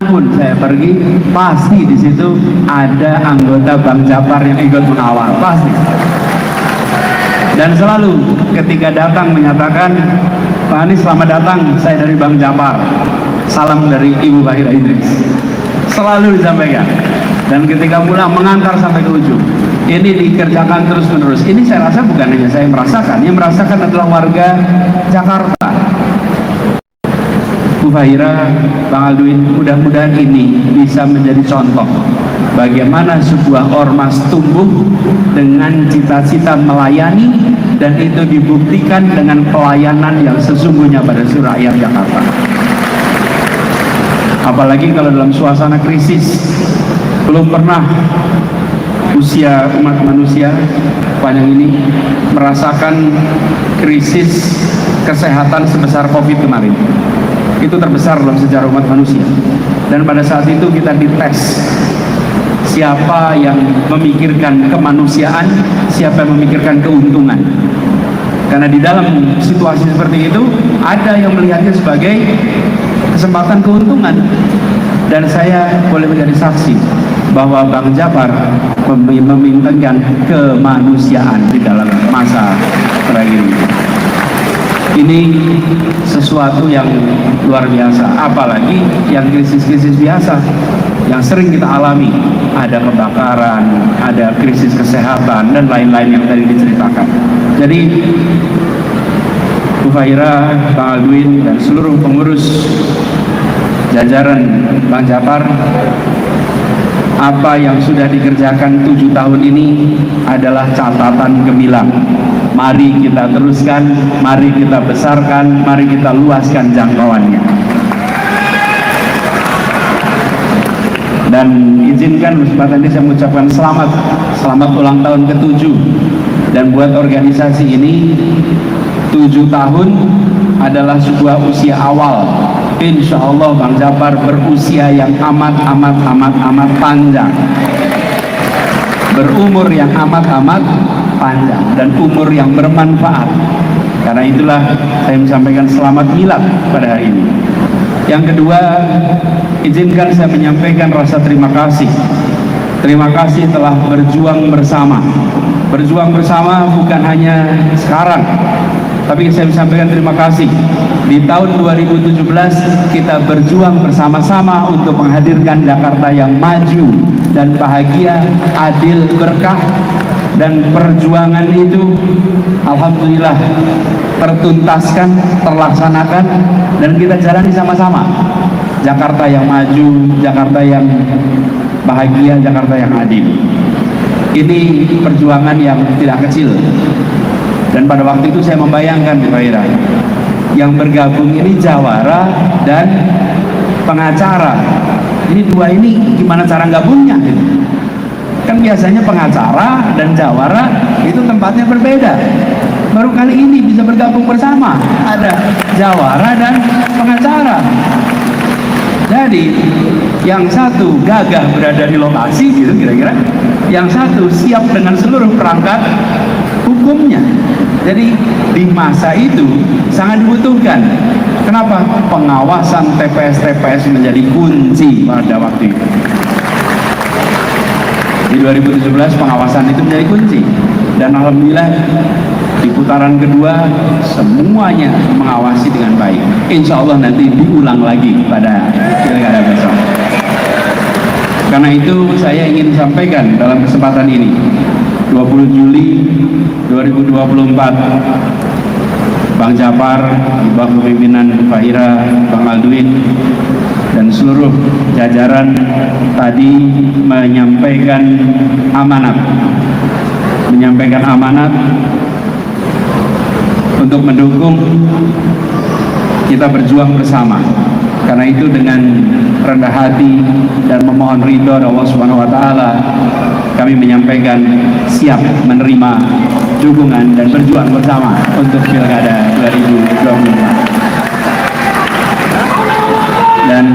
pun saya pergi, pasti di situ ada anggota Bang Japar yang ikut mengawal, pasti. Dan selalu ketika datang menyatakan, Pak Anies selamat datang, saya dari Bang Japar, salam dari Ibu Fahira Idris, selalu disampaikan. Dan ketika pulang mengantar sampai ke ujung. Ini dikerjakan terus menerus. Ini saya rasa bukan hanya saya merasakan, yang merasakan adalah warga Jakarta. Bu Fahira, Bang Alduin, mudah-mudahan ini bisa menjadi contoh bagaimana sebuah ormas tumbuh dengan cita-cita melayani, dan itu dibuktikan dengan pelayanan yang sesungguhnya pada seluruh rakyat Jakarta. Apalagi kalau dalam suasana krisis, belum pernah usia umat manusia panjang ini merasakan krisis kesehatan sebesar COVID kemarin. Itu terbesar dalam sejarah umat manusia. Dan pada saat itu kita dites siapa yang memikirkan kemanusiaan, siapa yang memikirkan keuntungan. Karena di dalam situasi seperti itu ada yang melihatnya sebagai kesempatan keuntungan. Dan saya boleh menjadi saksi bahwa Bang Japar memintakan kemanusiaan di dalam masa terakhir ini. Ini sesuatu yang luar biasa, apalagi yang krisis-krisis biasa yang sering kita alami, ada kebakaran, ada krisis kesehatan, dan lain-lain yang tadi diceritakan. Jadi Bu Fahira, Bang Alduin, dan seluruh pengurus jajaran Bang Japar, apa yang sudah dikerjakan 7 tahun ini adalah catatan gemilang. Mari kita teruskan, mari kita besarkan, mari kita luaskan jangkauannya. Dan izinkan kesempatan ini saya mengucapkan selamat ulang tahun ke-7. Dan buat organisasi ini 7 tahun adalah sebuah usia awal. Insya Allah Bang Japar berusia yang amat panjang, berumur yang amat panjang, dan umur yang bermanfaat. Karena itulah saya menyampaikan selamat milad pada hari ini. Yang kedua, izinkan saya menyampaikan rasa terima kasih. Terima kasih telah berjuang bersama. Berjuang bersama bukan hanya sekarang, tapi saya sampaikan terima kasih. Di tahun 2017 kita berjuang bersama-sama untuk menghadirkan Jakarta yang maju dan bahagia, adil, berkah. Dan perjuangan itu alhamdulillah tertuntaskan, terlaksanakan, dan kita jalani sama-sama. Jakarta yang maju, Jakarta yang bahagia, Jakarta yang adil. Ini perjuangan yang tidak kecil. Dan pada waktu itu saya membayangkan di Fahira, yang bergabung ini jawara dan pengacara. Ini dua ini gimana cara gabungnya? Kan biasanya pengacara dan jawara itu tempatnya berbeda. Baru kali ini bisa bergabung bersama, ada jawara dan pengacara. Jadi yang satu gagah berada di lokasi gitu kira-kira, yang satu siap dengan seluruh perangkat hukumnya. Jadi di masa itu sangat dibutuhkan. Kenapa? Pengawasan TPS menjadi kunci pada waktu itu. Di 2017 pengawasan itu menjadi kunci, dan alhamdulillah di putaran kedua semuanya mengawasi dengan baik. Insya Allah nanti diulang lagi pada pilkada besok. Karena itu saya ingin sampaikan dalam kesempatan ini, 20 Juli 2024, Bang Japar di bawah kepemimpinan Fahira, Bang Alduin, dan seluruh jajaran tadi menyampaikan amanat untuk mendukung kita berjuang bersama. Karena itu dengan rendah hati dan memohon ridho Allah Subhanahu wa taala, kami menyampaikan siap menerima dukungan dan berjuang bersama untuk pilkada 2024. Dan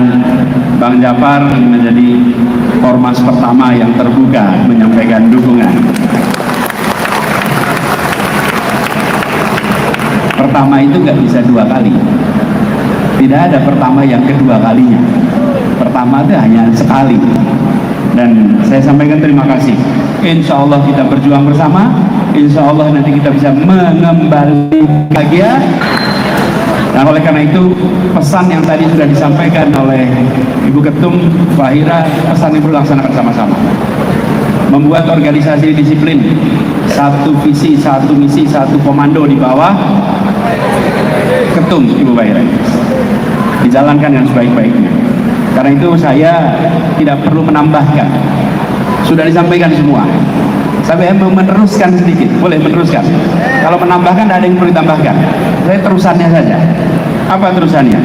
Bang Japar menjadi ormas pertama yang terbuka menyampaikan dukungan. Pertama itu nggak bisa dua kali. Tidak ada pertama yang kedua kalinya. Pertama pertama itu hanya sekali, dan saya sampaikan terima kasih. Insya Allah kita berjuang bersama, insya Allah nanti kita bisa mengembali bahagia. Nah, oleh karena itu pesan yang tadi sudah disampaikan oleh Ibu Ketum Fahira, pesan yang perlu dilaksanakan sama-sama. Membuat organisasi disiplin, satu visi, satu misi, satu komando di bawah Ketum Ibu Fahira, dijalankan yang sebaik-baiknya. Karena itu saya tidak perlu menambahkan, sudah disampaikan semua. Saya mau meneruskan sedikit, boleh meneruskan. Kalau menambahkan tidak ada yang perlu ditambahkan, saya terusannya saja. Apa terusannya?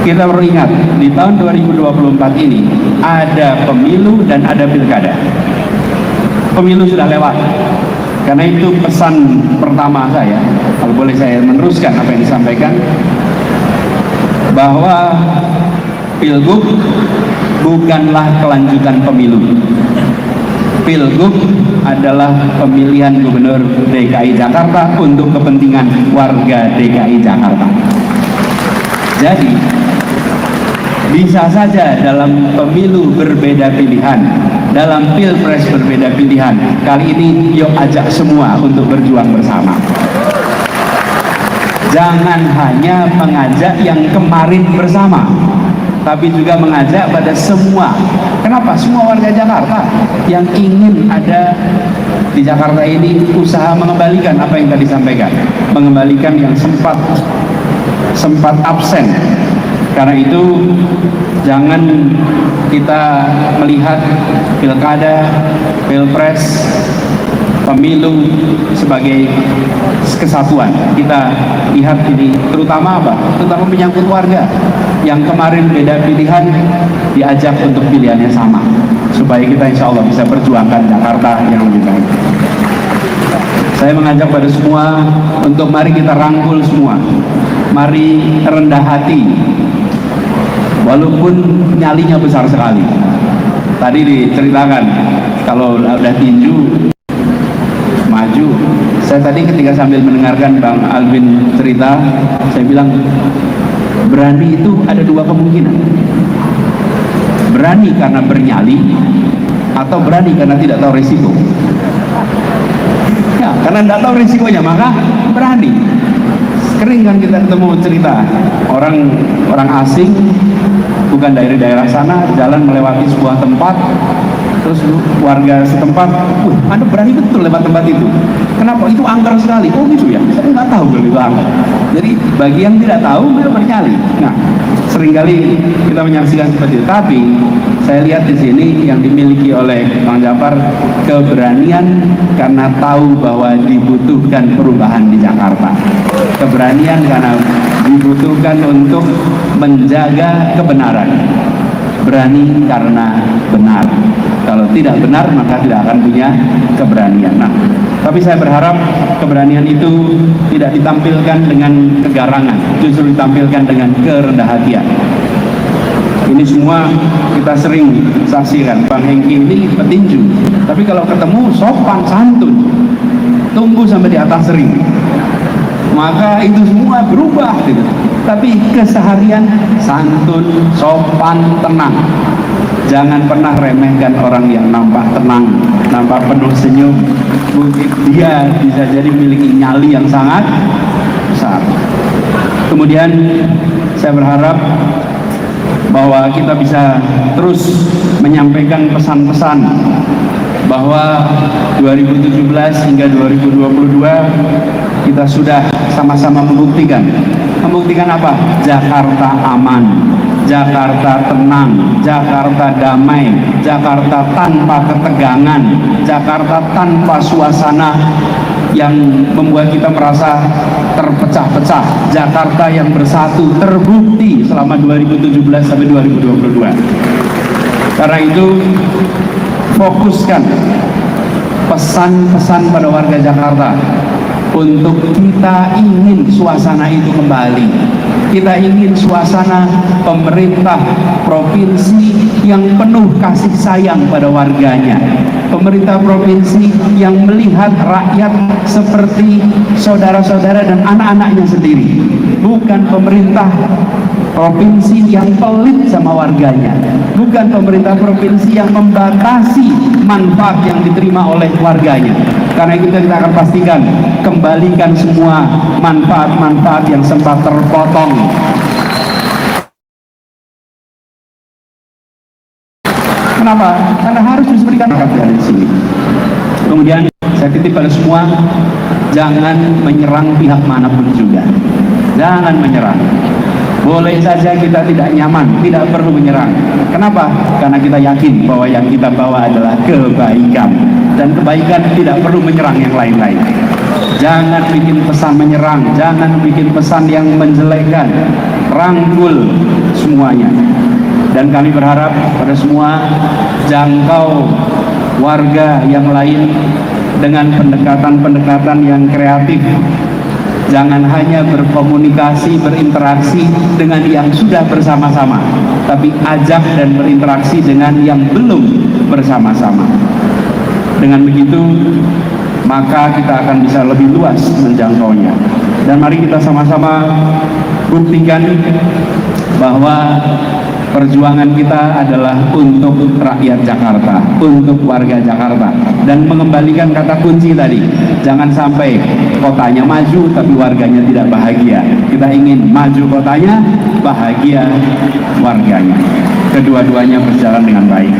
Kita perlu ingat, di tahun 2024 ini ada pemilu dan ada pilkada. Pemilu sudah lewat. Karena itu pesan pertama saya, kalau boleh saya meneruskan apa yang disampaikan, bahwa Pilgub bukanlah kelanjutan pemilu. Pilgub adalah pemilihan gubernur DKI Jakarta untuk kepentingan warga DKI Jakarta. Jadi bisa saja dalam pemilu berbeda pilihan, dalam pilpres berbeda pilihan. Kali ini yuk ajak semua untuk berjuang bersama. Jangan hanya mengajak yang kemarin bersama, tapi juga mengajak pada semua. Kenapa? Semua warga Jakarta yang ingin ada di Jakarta ini usaha mengembalikan apa yang tadi disampaikan, mengembalikan yang sempat absen. Karena itu jangan kita melihat pilkada, pilpres, pemilu sebagai kesatuan. Kita lihat ini terutama apa? Terutama menyangkut warga yang kemarin beda pilihan, diajak untuk pilihannya sama, supaya kita insya Allah bisa perjuangkan Jakarta yang lebih baik. Saya mengajak pada semua untuk mari kita rangkul semua, mari rendah hati, walaupun nyalinya besar sekali. Tadi diceritakan kalau udah tinju maju. Saya tadi ketika sambil mendengarkan Bang Alvin cerita, saya bilang berani itu ada dua kemungkinan. Berani karena bernyali, atau berani karena tidak tahu risiko. Ya, karena tidak tahu risikonya maka berani. Sering kan kita ketemu cerita orang asing, bukan dari daerah sana, jalan melewati sebuah tempat, terus warga setempat, Anda berani betul lewat tempat itu. Kenapa? Itu angker sekali. Oh gitu ya, saya nggak tahu kalau itu angker. Jadi bagi yang tidak tahu, mereka bernyali. Nah, seringkali kita menyaksikan seperti itu. Tapi saya lihat di sini yang dimiliki oleh Bang Jafar, keberanian karena tahu bahwa dibutuhkan perubahan di Jakarta. Keberanian karena dibutuhkan untuk menjaga kebenaran. Berani karena benar. Kalau tidak benar maka tidak akan punya keberanian. Nah, tapi saya berharap keberanian itu tidak ditampilkan dengan kegarangan, justru ditampilkan dengan kerendahan hatian. Ini semua kita sering saksikan. Bang Hengki ini petinju, tapi kalau ketemu sopan santun, tunggu sampai di atas ring, maka itu semua berubah gitu. Tapi keseharian santun, sopan, tenang. Jangan pernah remehkan orang yang nampak tenang, nampak penuh senyum. Mungkin dia bisa jadi memiliki nyali yang sangat besar. Kemudian saya berharap bahwa kita bisa terus menyampaikan pesan-pesan bahwa 2017 hingga 2022 kita sudah sama-sama membuktikan apa? Jakarta aman, Jakarta tenang, Jakarta damai, Jakarta tanpa ketegangan, Jakarta tanpa suasana yang membuat kita merasa terpecah-pecah, Jakarta yang bersatu terbukti selama 2017 sampai 2022. Karena itu fokuskan pesan-pesan pada warga Jakarta untuk kita ingin suasana itu kembali. Kita ingin suasana pemerintah provinsi yang penuh kasih sayang pada warganya, pemerintah provinsi yang melihat rakyat seperti saudara-saudara dan anak-anaknya sendiri, bukan pemerintah provinsi yang pelit sama warganya, bukan pemerintah provinsi yang membatasi manfaat yang diterima oleh warganya. Karena itu kita akan pastikan kembalikan semua manfaat-manfaat yang sempat terpotong. Kenapa? Karena harus diberikan dari sini. Kemudian saya titip pada semua, jangan menyerang pihak manapun juga. Jangan menyerang. Boleh saja kita tidak nyaman, tidak perlu menyerang. Kenapa? Karena kita yakin bahwa yang kita bawa adalah kebaikan, dan kebaikan tidak perlu menyerang yang lain-lain. Jangan bikin pesan menyerang, jangan bikin pesan yang menjelekkan. Rangkul semuanya. Dan kami berharap pada semua, jangkau warga yang lain dengan pendekatan-pendekatan yang kreatif. Jangan hanya berkomunikasi, berinteraksi dengan yang sudah bersama-sama, tapi ajak dan berinteraksi dengan yang belum bersama-sama. Dengan begitu, maka kita akan bisa lebih luas menjangkaunya. Dan mari kita sama-sama buktikan bahwa perjuangan kita adalah untuk rakyat Jakarta, untuk warga Jakarta, dan mengembalikan kata kunci tadi. Jangan sampai kotanya maju tapi warganya tidak bahagia. Kita ingin maju kotanya, bahagia warganya. Kedua-duanya berjalan dengan baik.